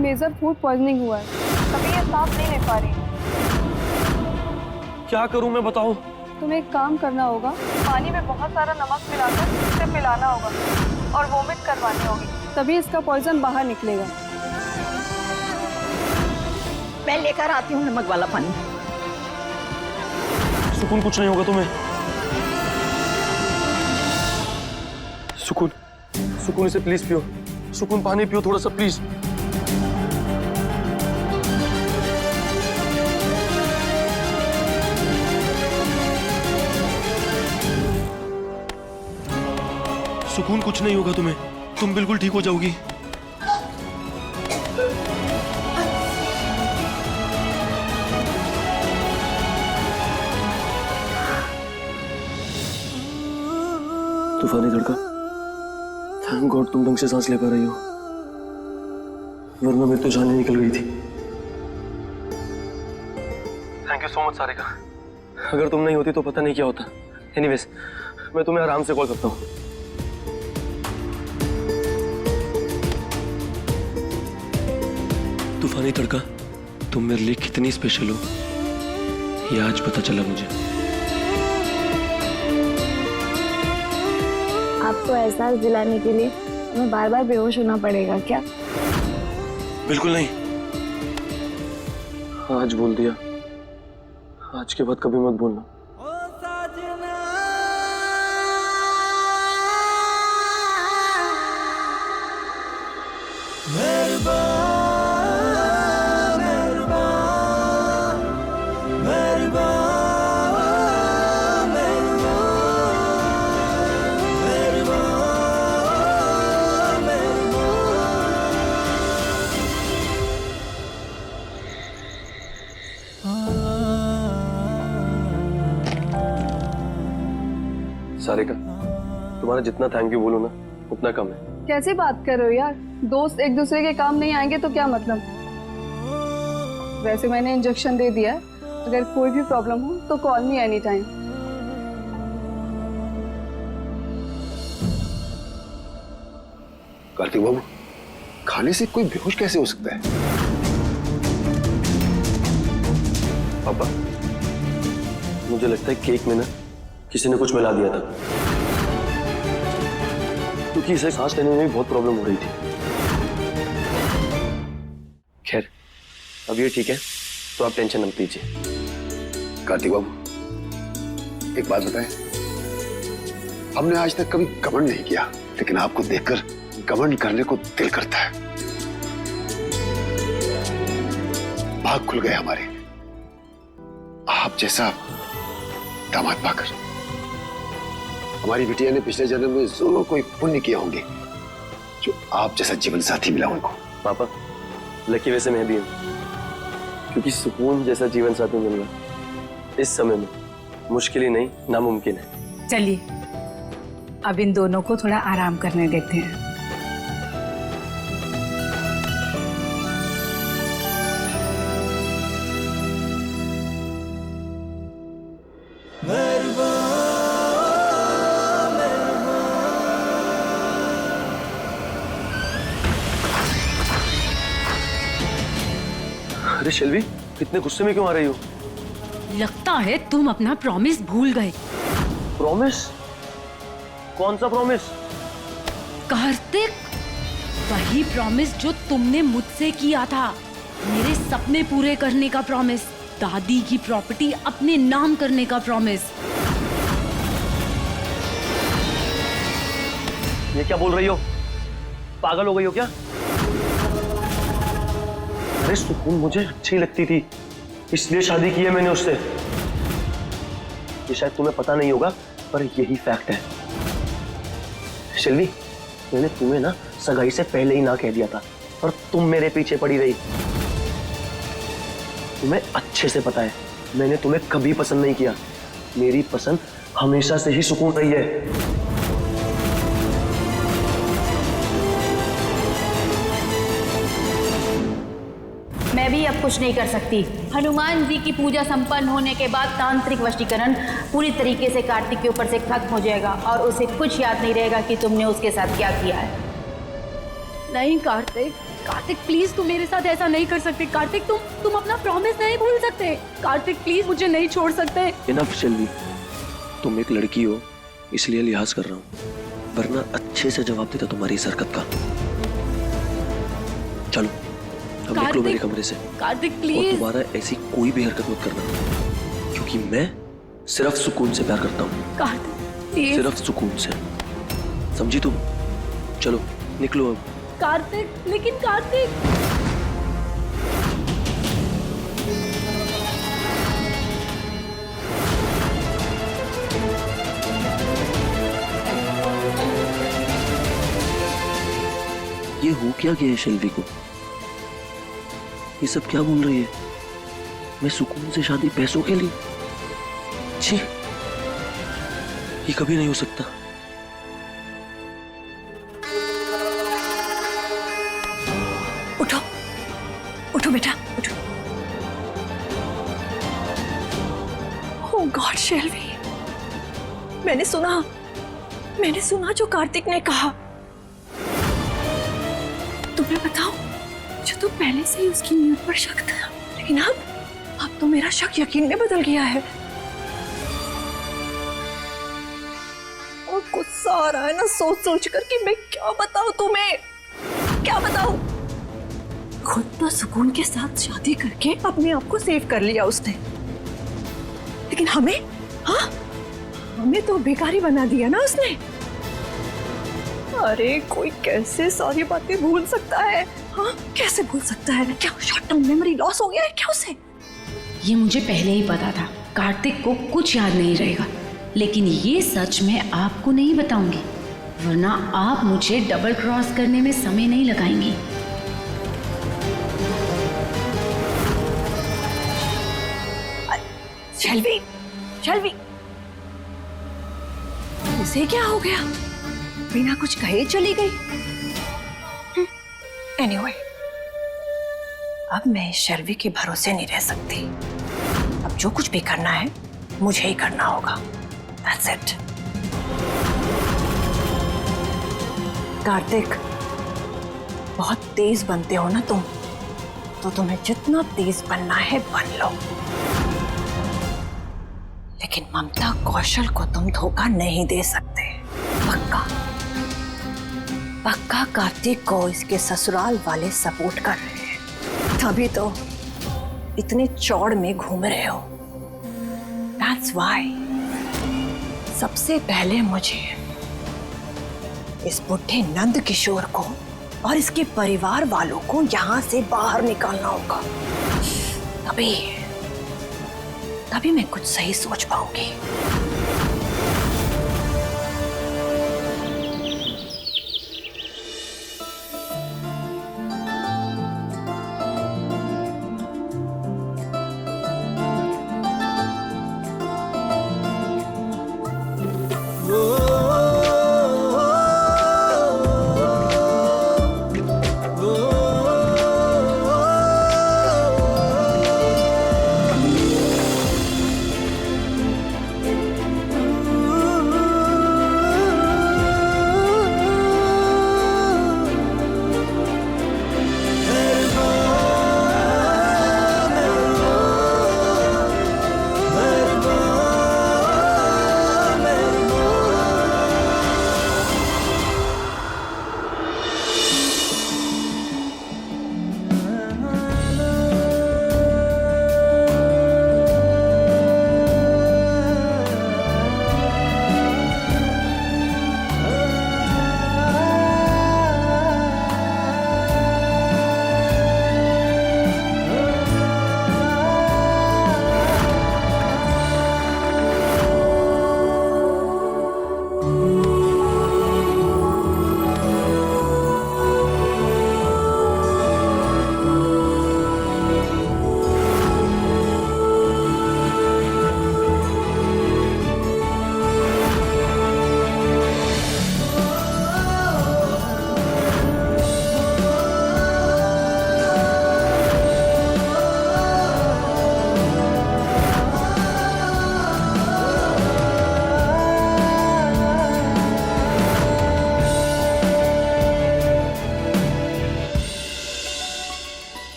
Major food poisoning हुआ है, तभी ये सांस नहीं ले पा रही। क्या करूं मैं, बताओ। तुम्हें एक काम करना होगा, पानी में बहुत सारा नमक मिलाकर इसे पिलाना होगा और वोमिट करवानी होगी, तभी इसका पॉइजन बाहर निकलेगा। मैं लेकर आती हूँ नमक वाला पानी। सुकून, कुछ नहीं होगा तुम्हें। सुकून, सुकून इसे प्लीज पियो। सुकून पानी पियो थोड़ा सा प्लीज। सुकून, कुछ नहीं होगा तुम्हें, तुम बिल्कुल ठीक हो जाओगी। तूफानी धड़का, थैंक गॉड तुम ढंग से सांस ले पा रही हो, वरना मेरी तो जान ही निकल गई थी। Thank you so much Sarika, अगर तुम नहीं होती तो पता नहीं क्या होता। एनीवेज, मैं तुम्हें आराम से कॉल करता हूँ। तूफानी तड़का, तुम मेरे लिए कितनी स्पेशल हो ये आज पता चला मुझे। आपको एहसास दिलाने के लिए हमें बार बार बेहोश होना पड़ेगा क्या? बिल्कुल नहीं, आज बोल दिया, आज के बाद कभी मत बोलना। सारिका, तुम्हारा जितना थैंक यू बोलो ना उतना कम है। कैसी बात कर रहे हो यार, दोस्त एक दूसरे के काम नहीं आएंगे तो क्या मतलब। वैसे मैंने इंजेक्शन दे दिया है, अगर कोई भी प्रॉब्लम हो तो call me any time. Karthik Babu, खाने से कोई बेहोश कैसे हो सकता है? पापा, मुझे लगता है केक में ना किसी ने कुछ मिला दिया था, क्योंकि इसे सांस लेने में भी बहुत प्रॉब्लम हो रही थी। खैर, अब ये ठीक है, तो आप टेंशन मत लीजिए। कार्तिक बाबू, एक बात बताएं, हमने आज तक कभी घमंड नहीं किया, लेकिन आपको देखकर घमंड करने को दिल करता है। भाग खुल गए हमारे, आप जैसा दामाद पाकर। हमारी बिटिया ने पिछले जन्म में जरूर कोई पुण्य किया होंगे जो आप जैसा जीवन साथी मिला उनको। पापा, लकी वैसे मैं भी हूं, क्योंकि सुकून जैसा जीवन साथी मिलना इस समय में मुश्किल ही नहीं, नामुमकिन है। चलिए, अब इन दोनों को थोड़ा आराम करने देते हैं। अरे शेल्वी, इतने गुस्से में क्यों आ रही हो? लगता है तुम अपना प्रॉमिस भूल गए। प्रॉमिस? कौन सा प्रॉमिस? कार्तिक, वही प्रॉमिस जो तुमने मुझसे किया था, मेरे सपने पूरे करने का प्रॉमिस, दादी की प्रॉपर्टी अपने नाम करने का प्रॉमिस। ये क्या बोल रही हो? पागल हो गई हो क्या? अरे सुकून मुझे अच्छी लगती थी, इसलिए शादी की है मैंने उससे। ये शायद तुम्हें पता नहीं होगा, पर यही फैक्ट है। शिल्वी, मैंने तुम्हें ना सगाई से पहले ही ना कह दिया था, पर तुम मेरे पीछे पड़ी रही। तुम्हें अच्छे से पता है, मैंने तुम्हें कभी पसंद नहीं किया। मेरी पसंद हमेशा से ही सुकून रही है। मैं भी अब कुछ नहीं कर सकती। हनुमान जी की पूजा संपन्न होने के बाद तांत्रिक वशीकरण पूरी तरीके से कार्तिक के ऊपर से खत्म हो जाएगा और उसे कुछ याद नहीं रहेगा कि तुमने उसके साथ क्या किया है। नहीं कार्तिक, कार्तिक प्लीज तुम मेरे साथ ऐसा नहीं कर सकते। कार्तिक तुम अपना प्रॉमिस नहीं भूल सकते। कार्तिक प्लीज मुझे नहीं छोड़ सकते। इनफ शिल्वी, तुम एक लड़की हो इसलिए लिहाज कर रहा हूँ, वरना अच्छे से जवाब देता तुम्हारी इस हरकत का। चलो अब निकलो मेरे कमरे से। कार्तिक और प्लीज। दोबारा ऐसी कोई भी हरकत मत करना, क्योंकि मैं सिर्फ सुकून से प्यार करता हूँ। कार्तिक प्लीज। सिर्फ सुकून से, समझी तुम? चलो निकलो अब। कार्तिक, लेकिन कार्तिक। ये हो क्या गया है शिल्वी को? ये सब क्या बोल रही है? मैं सुकून से शादी पैसों के लिए? छी, ये कभी नहीं हो सकता। उठो उठो बेटा उठो। ओह गॉड शेल्वी, मैंने सुना जो कार्तिक ने कहा। तुम्हें बताओ, जो तो पहले से ही उसकी नीयत पर शक था, लेकिन अब तो मेरा शक यकीन में बदल गया है। और गुस्सा आ रहा है ना सोच कर कि मैं क्या बताऊं तुम्हें, क्या बताऊं। खुद तो सुकून के साथ शादी करके अपने आप को सेव कर लिया उसने, लेकिन हमें तो बेकारी बना दिया ना उसने। अरे कोई कैसे सारी बातें भूल सकता है? हाँ, कैसे भूल सकता है? क्या शॉर्ट टर्म मेमोरी लॉस हो गया है क्या उसे? ये मुझे पहले ही पता था, कार्तिक को कुछ याद नहीं रहेगा, लेकिन ये सच मैं आपको नहीं बताऊंगी, वरना आप मुझे डबल क्रॉस करने में समय नहीं लगाएंगी। शेल्वी, इसे क्या हो गया? बिना कुछ कहे चली गई। एनीवे, अब मैं इस शेल्वी के भरोसे नहीं रह सकती। अब जो कुछ भी करना है मुझे ही करना होगा। That's it. कार्तिक, बहुत तेज बनते हो ना तुम, तो तुम्हें जितना तेज बनना है बन लो, लेकिन ममता कौशल को तुम धोखा नहीं दे सकते। पक्का पक्का कार्तिक को इसके ससुराल वाले सपोर्ट कर रहे हैं, तभी तो इतने चौड़ में घूम रहे हो। That's why सबसे पहले मुझे इस बुढ़े नंद किशोर को और इसके परिवार वालों को यहां से बाहर निकालना होगा, तभी मैं कुछ सही सोच पाऊंगी।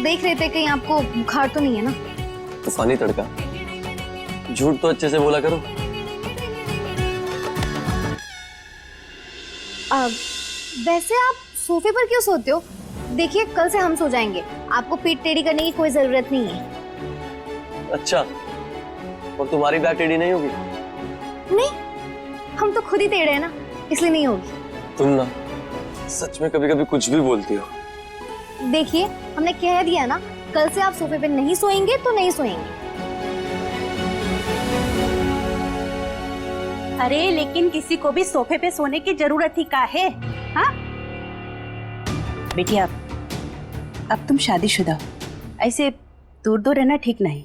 देख रहे थे कहीं आपको बुखार तो नहीं है ना। तूफानी तड़का, झूठ तो अच्छे से बोला करो। वैसे आप सोफे पर क्यों सोते हो? देखिए कल से हम सो जाएंगे, आपको पीठ टेढ़ी करने की कोई जरूरत नहीं है। अच्छा, और तुम्हारी बैक टेढ़ी नहीं होगी? नहीं, हम तो खुद ही टेढ़े हैं ना, इसलिए नहीं होगी। तुम ना सच में कभी कभी कुछ भी बोलती हो। देखिए हमने कह दिया ना, कल से आप सोफे पे नहीं सोएंगे तो नहीं सोएंगे। अरे लेकिन किसी को भी सोफे पे सोने की जरूरत ही का है? हाँ बेटिया, अब तुम शादीशुदा हो, ऐसे दूर दूर रहना ठीक नहीं।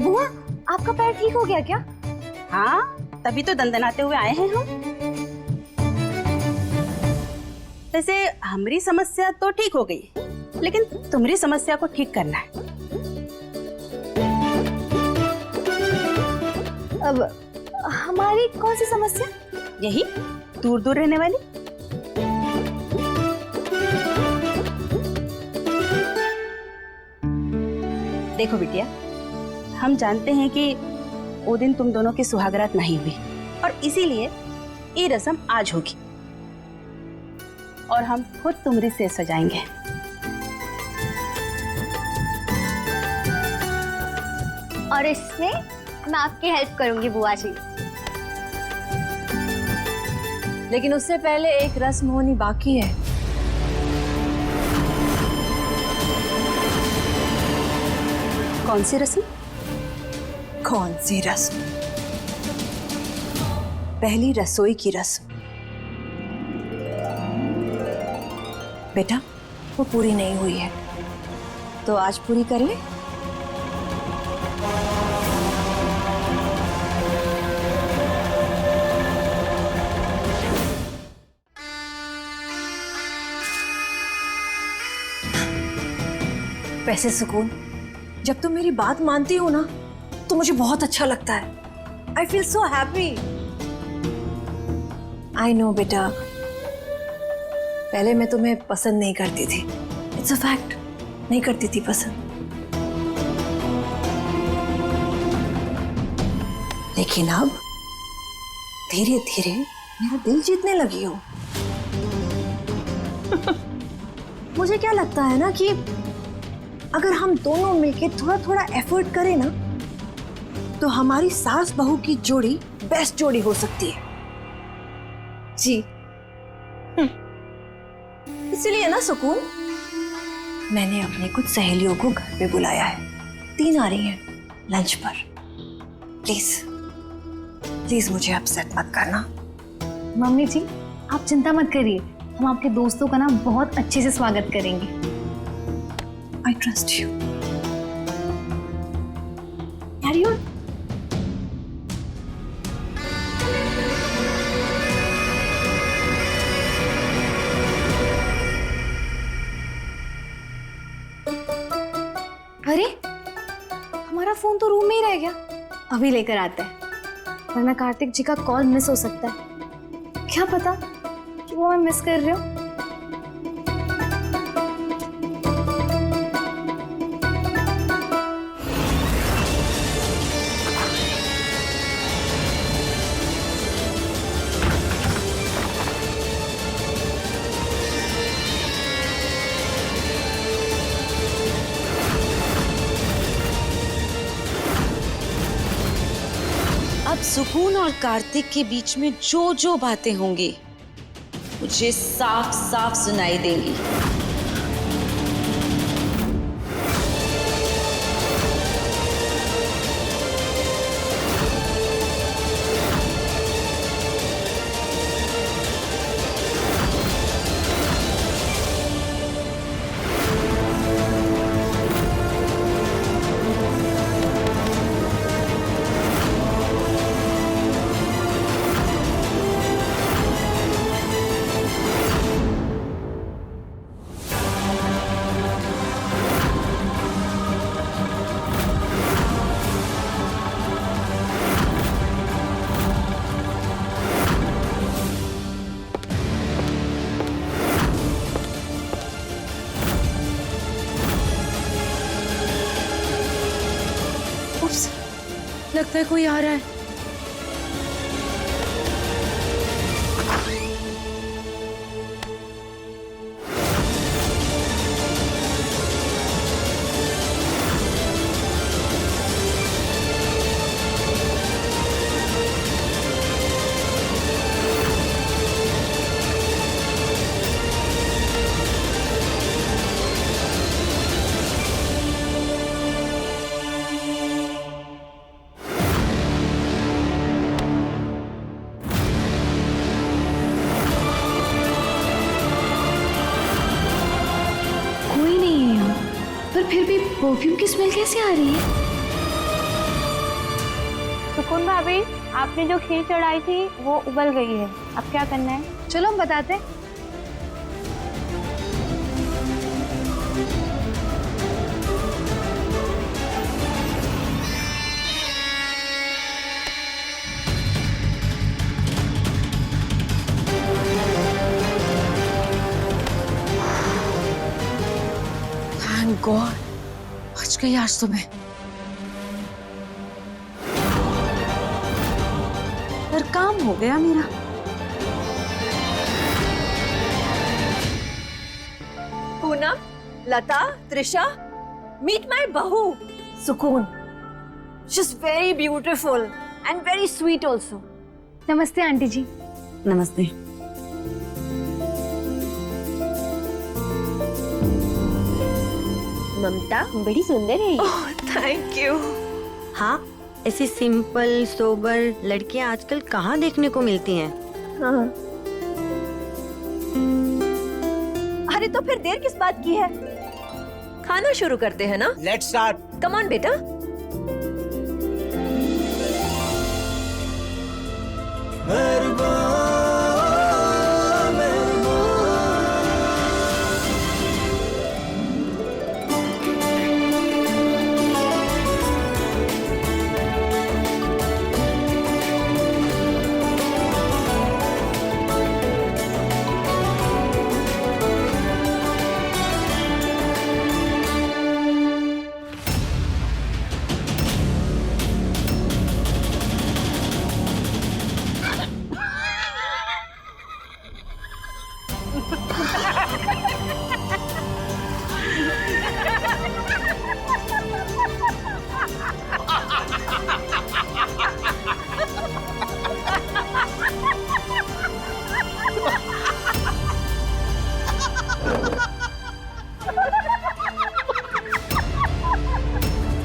बुआ, आपका पैर ठीक हो गया क्या? हाँ, तभी तो दंदनाते हुए आए हैं हम। वैसे हमारी समस्या तो ठीक हो गई, लेकिन तुम्हारी समस्या को ठीक करना है। अब हमारी कौन सी समस्या? यही दूर दूर रहने वाली। देखो बिटिया, हम जानते हैं कि वो दिन तुम दोनों की सुहागरात नहीं हुई, और इसीलिए ये रस्म आज होगी और हम खुद तुम्हारी सेज सजाएंगे। और इसमें मैं आपकी हेल्प करूंगी बुआ जी। लेकिन उससे पहले एक रस्म होनी बाकी है। कौन सी रस्म? कौन सी रस्म? पहली रसोई की रस्म। बेटा, वो पूरी नहीं हुई है, तो आज पूरी कर ले। वैसे सुकून, जब तुम मेरी बात मानती हो ना, तो मुझे बहुत अच्छा लगता है। I feel so happy. I know बेटा, पहले मैं तुम्हें पसंद नहीं करती थी, इट्स अ फैक्ट, नहीं करती थी पसंद। लेकिन अब धीरे धीरे मेरा दिल जीतने लगी हो। मुझे क्या लगता है ना कि अगर हम दोनों मिलके थोड़ा थोड़ा एफर्ट करें ना, तो हमारी सास बहू की जोड़ी बेस्ट जोड़ी हो सकती है। जी, इसलिए ना सुकून, मैंने अपनी कुछ सहेलियों को घर पे बुलाया है। 3 आ रही हैं लंच पर। प्लीज प्लीज मुझे अपसेट मत करना। मम्मी जी, आप चिंता मत करिए, हम आपके दोस्तों का ना बहुत अच्छे से स्वागत करेंगे। I trust you. Carry on. अरे, हमारा फोन तो रूम में ही रह गया। अभी लेकर आते हैं, वरना कार्तिक जी का कॉल मिस हो सकता है। क्या पता कि वो मैं मिस कर रही हूँ। अब सुकून और कार्तिक के बीच में जो जो बातें होंगी मुझे साफ साफ सुनाई देंगी। लगता है कोई आ रहा है। कोई नहीं है यहाँ, पर फिर भी परफ्यूम की स्मेल कैसे आ रही है? सुकून भाभी, आपने जो खीर चढ़ाई थी वो उबल गई है, अब क्या करना है? चलो हम बताते हैं। थैंक गॉड, बच गई आज तो मैं। पर काम हो गया मेरा। पूनम, लता, त्रिशा, मीट माय बहू सुकून। She is very beautiful and very sweet also. नमस्ते आंटी जी। नमस्ते। ममता बड़ी सुंदर है। Thank you. हाँ, ऐसी सिंपल सोबर लड़कियां आजकल कहाँ देखने को मिलती हैं? हाँ। अरे तो फिर देर किस बात की है? खाना शुरू करते हैं ना? Let's start. कम ऑन बेटा।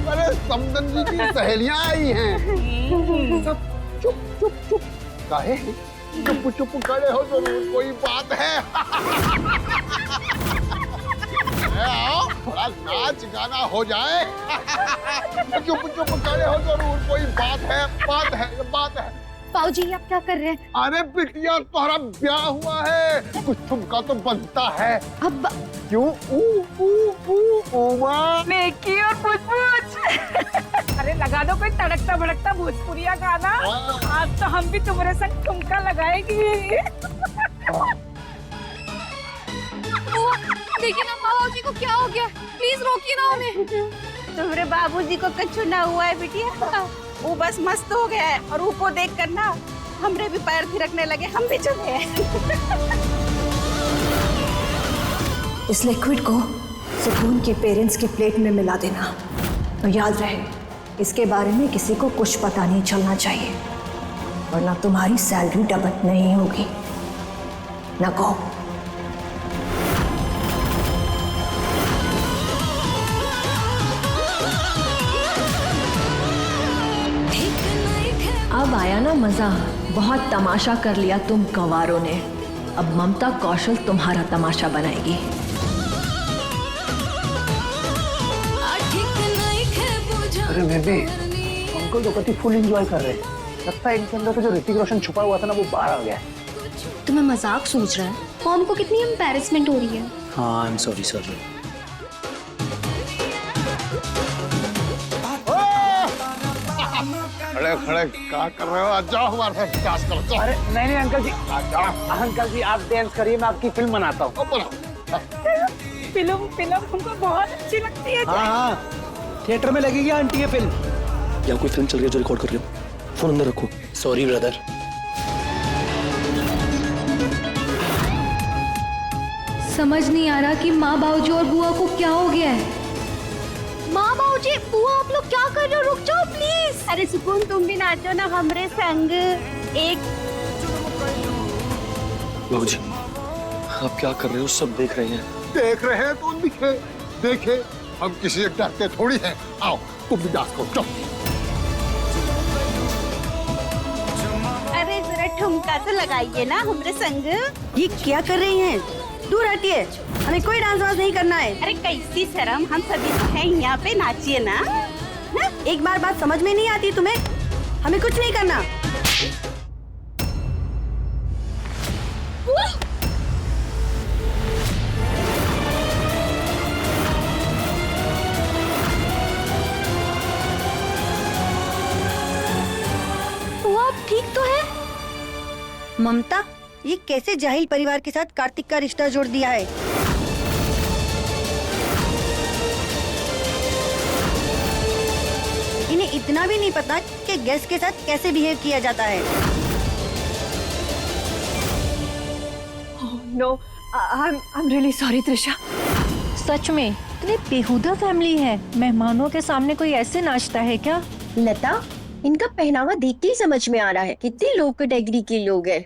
अरे समदन जी की सहेलियां आई हैं। सब चुप चुप चुप काहे? चुप चुप खड़े हो, जरूर कोई बात है। आओ, थोड़ा नाच गाना हो जाए। चुप चुप खड़े हो, जरूर कोई बात है, बात है, बात है। पाऊ जी आप क्या कर रहे हैं? अरे बिटिया, तुम्हारा ब्याह हुआ है, कुछ तुमका तो बनता है। अब क्यों? उमा नेकी और पूछ। अरे लगा दो कोई तड़कता भड़कता भोजपुरिया गाना। आज तो हम भी तुम्हारे संग ठुमका लगाएंगे। देखिए ना पाऊ जी को क्या हो गया, प्लीज रोकिए ना हमें। तुम्हारे बाबूजी को कुछ ना हुआ है बिटिया, वो बस मस्त हो गया है और ऊपर देख कर ना हमरे भी पैर थिरकने लगे, हम भी चले। इस लिक्विड को सुकून के पेरेंट्स के प्लेट में मिला देना और याद रहे इसके बारे में किसी को कुछ पता नहीं चलना चाहिए, वरना तुम्हारी सैलरी डबल नहीं होगी। न कहो। अब आया ना मजा, बहुत तमाशा कर लिया तुम गंवारों ने। अब ममता कौशल तुम्हारा तमाशा बनाएगी। अरे मैं भी अंकल तो कति फुल एंजॉय कर रहे हैं। लगता है इनके अंदर का जो ऋतिक रोशन छुपा हुआ था ना, वो बाहर आ गया। तुम्हें मजाक सूझ रहा है? फॉर्म को कितनी एम्बैरेसमेंट हो रही है। हाँ, आई एम सॉरी सर। खड़े खड़े क्या कर रहे हो? आ जाओ हमारे साथ डांस करो। अरे नहीं अंकल जी, आ जाओ। अंकल जी आप डांस करिए, मैं आपकी फिल्म बनाता हूँ। फिल्म हमको बहुत अच्छी लगती है। हाँ, थिएटर में लगेगी आंटी ये फिल्म। यहाँ कोई फिल्म चल रही है जो रिकॉर्ड कर रही हो। फोन अंदर रखो। Sorry brother. समझ नहीं आ रहा कि माँ बाबूजी और बुआ को क्या हो गया है। माँ बाबूजी बुआ आप लोग क्या कर रहे हो, रुक जाओ प्लीज। अरे सुकून तुम भी नाचो ना हमरे संग। एक बाबूजी आप क्या कर रहे हो, सब देख रहे हैं। देख रहे हैं तो दिखे देखे, हम किसी एक डरते थोड़ी हैं। आओ तुम भी डांस करो, चलो। अरे जरा ठुमका तो लगाइए ना हमरे संग। ये क्या कर रही हैं? दूर हटिए, हमें कोई डांस वांस नहीं करना है। अरे कैसी शर्म, हम सभी तो हैं यहाँ पे, नाचिए ना। एक बार बात समझ में नहीं आती तुम्हें? हमें कुछ नहीं करना। बुआ आप ठीक तो है? ममता, ये कैसे जाहिल परिवार के साथ कार्तिक का रिश्ता जोड़ दिया है? इन्हें इतना भी नहीं पता कि गेस्ट के साथ कैसे बिहेव किया जाता है। No, I'm really sorry Trisha. सच में इतनी बेहुदा फैमिली है, मेहमानों के सामने कोई ऐसे नाचता है क्या? लता, इनका पहनावा देख के ही समझ में आ रहा है कितनी लो कैटेगरी के लोग हैं।